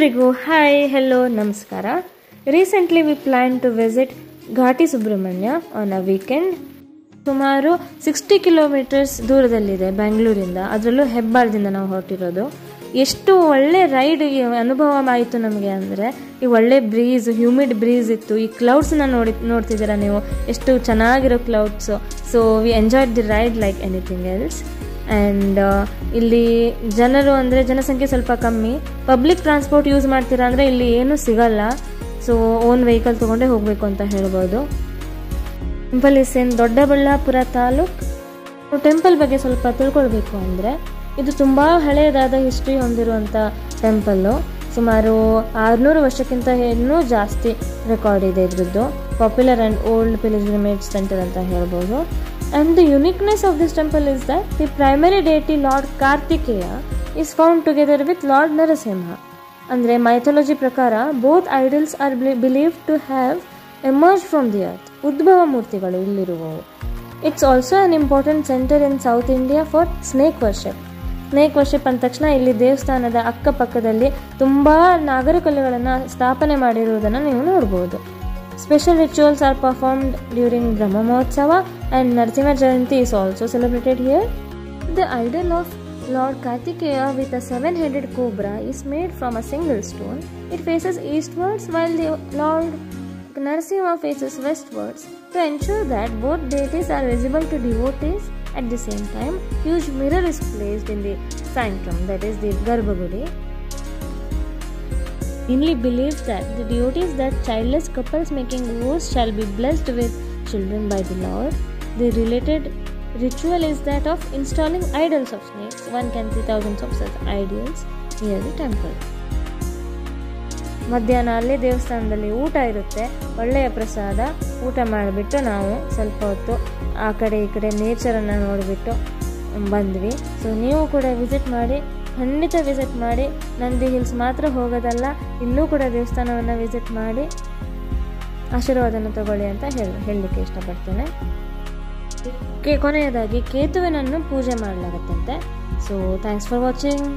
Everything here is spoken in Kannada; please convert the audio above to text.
ಎಲ್ರಿಗೂ ಹಾಯ್ ಹೆಲೋ ನಮಸ್ಕಾರ. Recently we plan to visit Ghati Subramanya on a weekend. ಸುಮಾರು 60 ಕಿಲೋಮೀಟರ್ಸ್ ದೂರದಲ್ಲಿದೆ ಬೆಂಗಳೂರಿಂದ. ಅದರಲ್ಲೂ ಹೆಬ್ಬಾಳದಿಂದ ನಾವು ಹೊರಟಿರೋದು. ಎಷ್ಟು ಒಳ್ಳೆ ರೈಡ್ ಅನುಭವ ಆಯಿತು ನಮಗೆ ಅಂದರೆ, ಈ ಒಳ್ಳೆ ಬ್ರೀಸ್, ಹ್ಯೂಮಿಡ್ ಬ್ರೀಸ್ ಇತ್ತು. ಈ ಕ್ಲೌಡ್ಸ್ನ ನೋಡ್ತಿದ್ದೀರಾ ನೀವು, ಎಷ್ಟು ಚೆನ್ನಾಗಿರೋ clouds. So we enjoyed the ride like anything else. And ಇಲ್ಲಿ ಜನರು ಅಂದರೆ ಜನಸಂಖ್ಯೆ ಸ್ವಲ್ಪ ಕಮ್ಮಿ. ಪಬ್ಲಿಕ್ ಟ್ರಾನ್ಸ್ಪೋರ್ಟ್ ಯೂಸ್ ಮಾಡ್ತೀರಾ ಅಂದರೆ ಇಲ್ಲಿ ಏನೂ ಸಿಗಲ್ಲ. ಸೊ ಓನ್ ವೆಹಿಕಲ್ ತೊಗೊಂಡೇ ಹೋಗಬೇಕು ಅಂತ ಹೇಳ್ಬೋದು. Temple is in Doddaballapur taluk. Temple ಬಗ್ಗೆ ಸ್ವಲ್ಪ ತಿಳ್ಕೊಳ್ಬೇಕು ಅಂದರೆ, ಇದು ತುಂಬ ಹಳೆಯದಾದ ಹಿಸ್ಟ್ರಿ ಹೊಂದಿರುವಂಥ ಟೆಂಪಲ್ಲು. ಸುಮಾರು 600 ವರ್ಷಕ್ಕಿಂತ ಇನ್ನೂ ಜಾಸ್ತಿ ರೆಕಾರ್ಡ್ ಇದೆ ಇದ್ರದ್ದು. Popular and old pilgrimage centre ಅಂತ ಹೇಳ್ಬೋದು. And the uniqueness of this temple is that the primary deity Lord Kartikeya is found together with Lord Narasimha. ಅಂದರೆ ಮೈಥಾಲಜಿ ಪ್ರಕಾರ both idols are believed to have emerge from the earth. ಉದ್ಭವ ಮೂರ್ತಿಗಳು ಇಲ್ಲಿರುವವು. It's also an important centre in South India for snake worship. Snake worship ಅಂದ ತಕ್ಷಣ ಇಲ್ಲಿ ದೇವಸ್ಥಾನದ ಅಕ್ಕಪಕ್ಕದಲ್ಲಿ ತುಂಬ ನಾಗರಕಲ್ಲುಗಳನ್ನು ಸ್ಥಾಪನೆ ಮಾಡಿರುವುದನ್ನು ನೀವು ನೋಡ್ಬೋದು. Special rituals are performed during Brahma Mohotsava and Narasimha Jayanti is also celebrated here. The idol of Lord Kartikeya with a 7-headed cobra is made from a single stone. It faces eastwards while the Lord Narasimha faces westwards. To ensure that both deities are visible to devotees at the same time, huge mirror is placed in the sanctum, that is the Garbhagudi. Mainly believes that the devotees that childless couples making vows shall be blessed with children by the Lord. The related ritual is that of installing idols of snakes. One can see thousands of such idols near the temple. ಮಧ್ಯಾಹ್ನ ಅಲ್ಲೇ ದೇವಸ್ಥಾನದಲ್ಲಿ ಊಟ ಇರುತ್ತೆ, ಒಳ್ಳೆಯ ಪ್ರಸಾದ. ಊಟ ಮಾಡಿಬಿಟ್ಟು ನಾವು ಸ್ವಲ್ಪ ಹೊತ್ತು ಆ ಕಡೆ ಈ ಕಡೆ ನೇಚರನ್ನು ನೋಡಿಬಿಟ್ಟು ಬಂದ್ವಿ. ಸೊ ನೀವು ಕೂಡ ಖಂಡಿತ ವಿಸಿಟ್ ಮಾಡಿ. ನಂದಿ ಹಿಲ್ಸ್ ಮಾತ್ರ ಹೋಗೋದಲ್ಲ, ಇಲ್ಲೂ ಕೂಡ ದೇವಸ್ಥಾನವನ್ನು ವಿಸಿಟ್ ಮಾಡಿ ಆಶೀರ್ವಾದನ ತಗೊಳ್ಳಿ ಅಂತ ಹೇಳಲಿಕ್ಕೆ ಇಷ್ಟಪಡ್ತೇನೆ. ಕೊನೆಯದಾಗಿ ಕೇತುವಿನನ್ನು ಪೂಜೆ ಮಾಡಲಾಗುತ್ತಂತೆ. So thanks for watching.